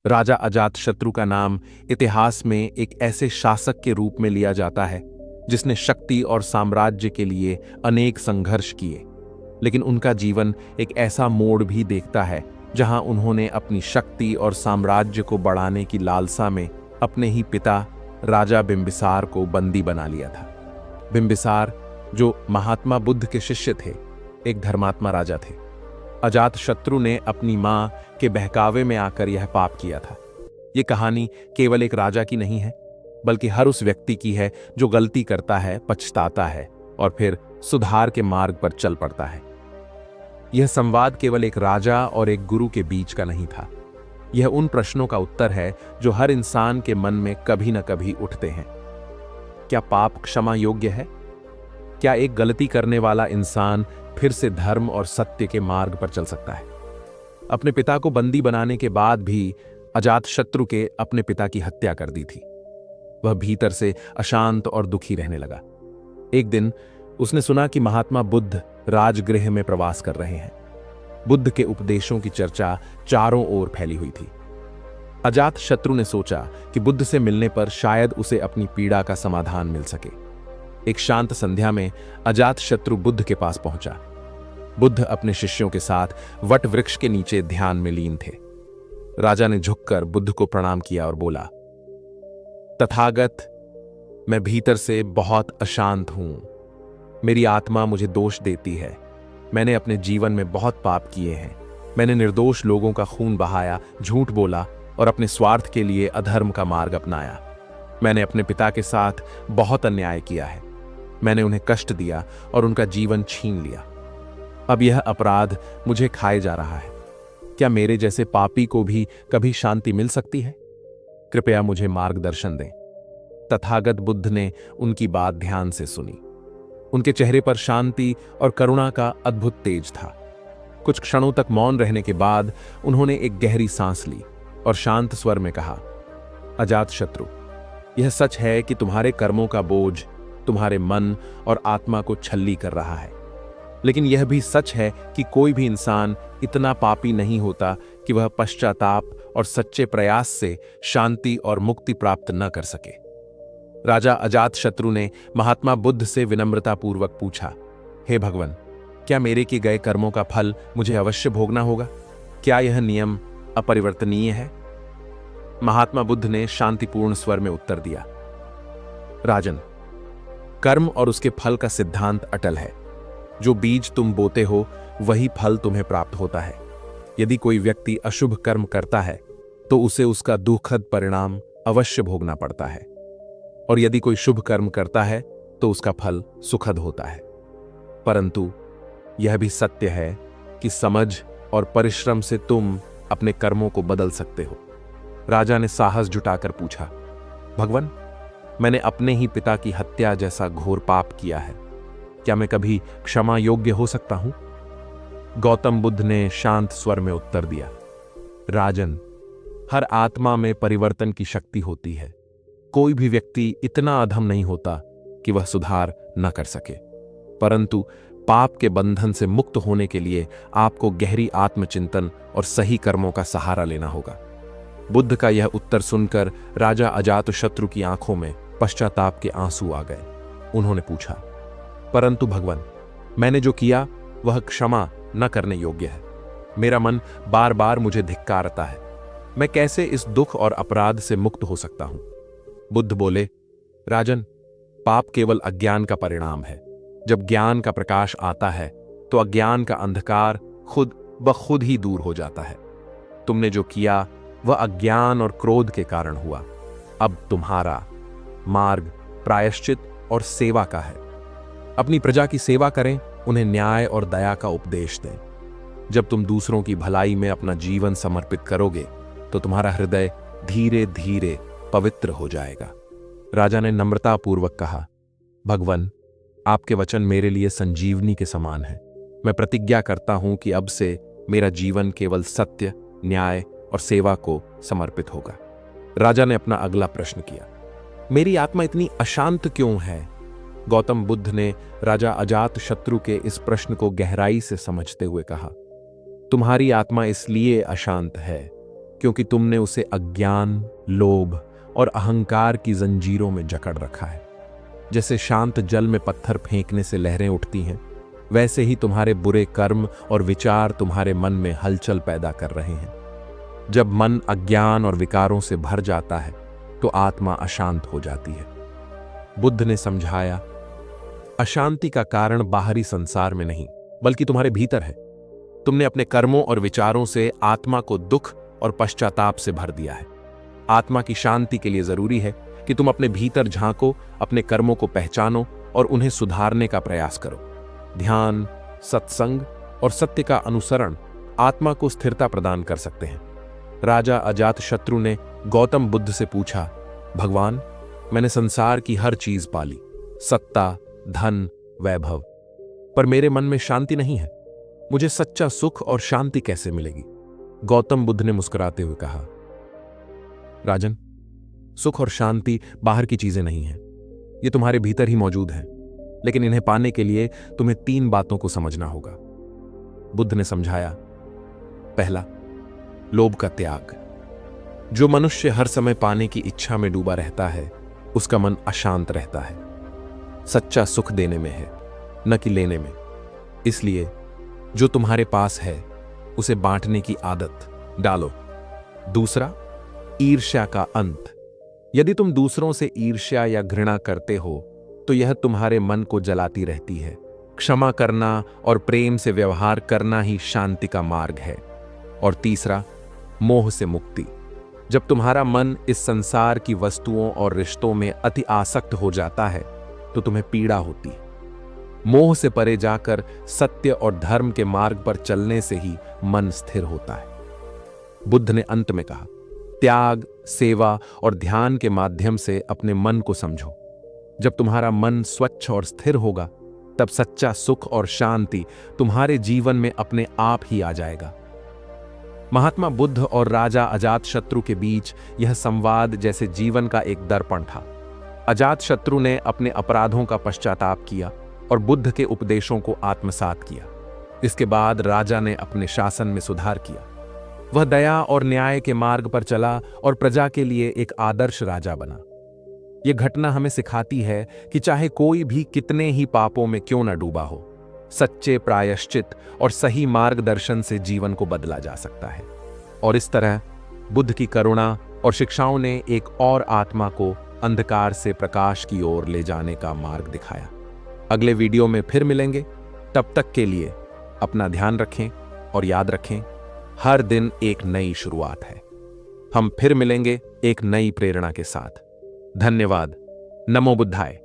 राजा अजातशत्रु का नाम इतिहास में एक ऐसे शासक के रूप में लिया जाता है जिसने शक्ति और साम्राज्य के लिए अनेक संघर्ष किए, लेकिन उनका जीवन एक ऐसा मोड़ भी देखता है जहां उन्होंने अपनी शक्ति और साम्राज्य को बढ़ाने की लालसा में अपने ही पिता राजा बिंबिसार को बंदी बना लिया था। बिंबिसार, जो महात्मा बुद्ध के शिष्य थे, एक धर्मात्मा राजा थे। अजातशत्रु ने अपनी मां के बहकावे में आकर यह पाप किया था। यह कहानी केवल एक राजा की नहीं है, बल्कि हर उस व्यक्ति की है जो गलती करता है, पछताता है और फिर सुधार के मार्ग पर चल पड़ता है। यह संवाद केवल एक राजा और एक गुरु के बीच का नहीं था। यह उन प्रश्नों का उत्तर है जो हर इंसान के मन में कभी न कभी उठते हैं। क्या पाप क्षमा योग्य है? क्या एक गलती करने वाला इंसान फिर से धर्म और सत्य के मार्ग पर चल सकता है? अपने पिता को बंदी बनाने के बाद भी अजातशत्रु के अपने पिता की हत्या कर दी थी। वह भीतर से अशांत और दुखी रहने लगा। एक दिन उसने सुना कि महात्मा बुद्ध राजगृह में प्रवास कर रहे हैं। बुद्ध के उपदेशों की चर्चा चारों ओर फैली हुई थी। अजातशत्रु ने सोचा कि बुद्ध से मिलने पर शायद उसे अपनी पीड़ा का समाधान मिल सके। एक शांत संध्या में अजातशत्रु बुद्ध के पास पहुंचा। बुद्ध अपने शिष्यों के साथ वट वृक्ष के नीचे ध्यान में लीन थे। राजा ने झुककर बुद्ध को प्रणाम किया और बोला, तथागत, मैं भीतर से बहुत अशांत हूं। मेरी आत्मा मुझे दोष देती है। मैंने अपने जीवन में बहुत पाप किए हैं। मैंने निर्दोष लोगों का खून बहाया, झूठ बोला और अपने स्वार्थ के लिए अधर्म का मार्ग अपनाया। मैंने अपने पिता के साथ बहुत अन्याय किया है। मैंने उन्हें कष्ट दिया और उनका जीवन छीन लिया। अब यह अपराध मुझे खाए जा रहा है। क्या मेरे जैसे पापी को भी कभी शांति मिल सकती है? कृपया मुझे मार्गदर्शन दें। तथागत बुद्ध ने उनकी बात ध्यान से सुनी। उनके चेहरे पर शांति और करुणा का अद्भुत तेज था। कुछ क्षणों तक मौन रहने के बाद उन्होंने एक गहरी सांस ली और शांत स्वर में कहा, अजातशत्रु, यह सच है कि तुम्हारे कर्मों का बोझ तुम्हारे मन और आत्मा को छल्ली कर रहा है। लेकिन यह भी सच है कि कोई भी इंसान इतना पापी नहीं होता कि वह पश्चाताप और सच्चे प्रयास से शांति और मुक्ति प्राप्त न कर सके। राजा अजातशत्रु ने महात्मा बुद्ध से विनम्रतापूर्वक पूछा, हे भगवान, क्या मेरे किए गए कर्मों का फल मुझे अवश्य भोगना होगा? क्या यह नियम अपरिवर्तनीय है? महात्मा बुद्ध ने शांतिपूर्ण स्वर में उत्तर दिया, राजन, कर्म और उसके फल का सिद्धांत अटल है। जो बीज तुम बोते हो वही फल तुम्हें प्राप्त होता है। यदि कोई व्यक्ति अशुभ कर्म करता है तो उसे उसका दुखद परिणाम अवश्य भोगना पड़ता है, और यदि कोई शुभ कर्म करता है तो उसका फल सुखद होता है। परंतु यह भी सत्य है कि समझ और परिश्रम से तुम अपने कर्मों को बदल सकते हो। राजा ने साहस जुटाकर पूछा, भगवान, मैंने अपने ही पिता की हत्या जैसा घोर पाप किया है। क्या मैं कभी क्षमा योग्य हो सकता हूं? गौतम बुद्ध ने शांत स्वर में उत्तर दिया, राजन, हर आत्मा में परिवर्तन की शक्ति होती है। कोई भी व्यक्ति इतना अधम नहीं होता कि वह सुधार न कर सके, परंतु पाप के बंधन से मुक्त होने के लिए आपको गहरी आत्मचिंतन और सही कर्मों का सहारा लेना होगा। बुद्ध का यह उत्तर सुनकर राजा अजातशत्रु की आंखों में पश्चाताप के आंसू आ गए। उन्होंने पूछा, परंतु भगवान, मैंने जो किया वह क्षमा न करने योग्य है। मेरा मन बार बार मुझे धिक्कारता है। मैं कैसे इस दुख और अपराध से मुक्त हो सकता हूं? बुद्ध बोले, राजन, पाप केवल अज्ञान का परिणाम है। जब ज्ञान का प्रकाश आता है तो अज्ञान का अंधकार खुद ब खुद ही दूर हो जाता है। तुमने जो किया वह अज्ञान और क्रोध के कारण हुआ। अब तुम्हारा मार्ग प्रायश्चित और सेवा का है। अपनी प्रजा की सेवा करें, उन्हें न्याय और दया का उपदेश दें। जब तुम दूसरों की भलाई में अपना जीवन समर्पित करोगे तो तुम्हारा हृदय धीरे धीरे पवित्र हो जाएगा। राजा ने नम्रतापूर्वक कहा, भगवान, आपके वचन मेरे लिए संजीवनी के समान है। मैं प्रतिज्ञा करता हूं कि अब से मेरा जीवन केवल सत्य, न्याय और सेवा को समर्पित होगा। राजा ने अपना अगला प्रश्न किया, मेरी आत्मा इतनी अशांत क्यों है? गौतम बुद्ध ने राजा अजातशत्रु के इस प्रश्न को गहराई से समझते हुए कहा, तुम्हारी आत्मा इसलिए अशांत है क्योंकि तुमने उसे अज्ञान, लोभ और अहंकार की जंजीरों में जकड़ रखा है। जैसे शांत जल में पत्थर फेंकने से लहरें उठती हैं, वैसे ही तुम्हारे बुरे कर्म और विचार तुम्हारे मन में हलचल पैदा कर रहे हैं। जब मन अज्ञान और विकारों से भर जाता है तो आत्मा अशांत हो जाती है। बुद्ध ने समझाया, अशांति का कारण बाहरी संसार में नहीं, बल्कि तुम्हारे भीतर है। तुमने अपने कर्मों और विचारों से आत्मा को दुख और पश्चाताप से भर दिया है। आत्मा की शांति के लिए जरूरी है कि तुम अपने भीतर झांको, अपने कर्मों को पहचानो और उन्हें सुधारने का प्रयास करो। ध्यान, सत्संग और सत्य का अनुसरण आत्मा को स्थिरता प्रदान कर सकते हैं। राजा अजातशत्रु ने गौतम बुद्ध से पूछा, भगवान, मैंने संसार की हर चीज पाली, सत्ता, धन, वैभव, पर मेरे मन में शांति नहीं है। मुझे सच्चा सुख और शांति कैसे मिलेगी? गौतम बुद्ध ने मुस्कुराते हुए कहा, राजन, सुख और शांति बाहर की चीजें नहीं हैं, ये तुम्हारे भीतर ही मौजूद हैं। लेकिन इन्हें पाने के लिए तुम्हें 3 बातों को समझना होगा। बुद्ध ने समझाया, पहला, लोभ का त्याग। जो मनुष्य हर समय पाने की इच्छा में डूबा रहता है, उसका मन अशांत रहता है। सच्चा सुख देने में है, न कि लेने में। इसलिए जो तुम्हारे पास है उसे बांटने की आदत डालो। दूसरा, ईर्ष्या का अंत। यदि तुम दूसरों से ईर्ष्या या घृणा करते हो तो यह तुम्हारे मन को जलाती रहती है। क्षमा करना और प्रेम से व्यवहार करना ही शांति का मार्ग है। और तीसरा, मोह से मुक्ति। जब तुम्हारा मन इस संसार की वस्तुओं और रिश्तों में अति आसक्त हो जाता है तो तुम्हें पीड़ा होती है। मोह से परे जाकर सत्य और धर्म के मार्ग पर चलने से ही मन स्थिर होता है। बुद्ध ने अंत में कहा, त्याग, सेवा और ध्यान के माध्यम से अपने मन को समझो। जब तुम्हारा मन स्वच्छ और स्थिर होगा, तब सच्चा सुख और शांति तुम्हारे जीवन में अपने आप ही आ जाएगा। महात्मा बुद्ध और राजा अजातशत्रु के बीच यह संवाद जैसे जीवन का एक दर्पण था। अजातशत्रु ने अपने अपराधों का पश्चाताप किया और बुद्ध के उपदेशों को आत्मसात किया। इसके बाद राजा ने अपने शासन में सुधार किया। वह दया और न्याय के मार्ग पर चला और प्रजा के लिए एक आदर्श राजा बना। यह घटना हमें सिखाती है कि चाहे कोई भी कितने ही पापों में क्यों न डूबा हो, सच्चे प्रायश्चित और सही मार्गदर्शन से जीवन को बदला जा सकता है। और इस तरह बुद्ध की करुणा और शिक्षाओं ने एक और आत्मा को अंधकार से प्रकाश की ओर ले जाने का मार्ग दिखाया। अगले वीडियो में फिर मिलेंगे। तब तक के लिए अपना ध्यान रखें और याद रखें, हर दिन एक नई शुरुआत है। हम फिर मिलेंगे एक नई प्रेरणा के साथ। धन्यवाद। नमो बुद्धाय।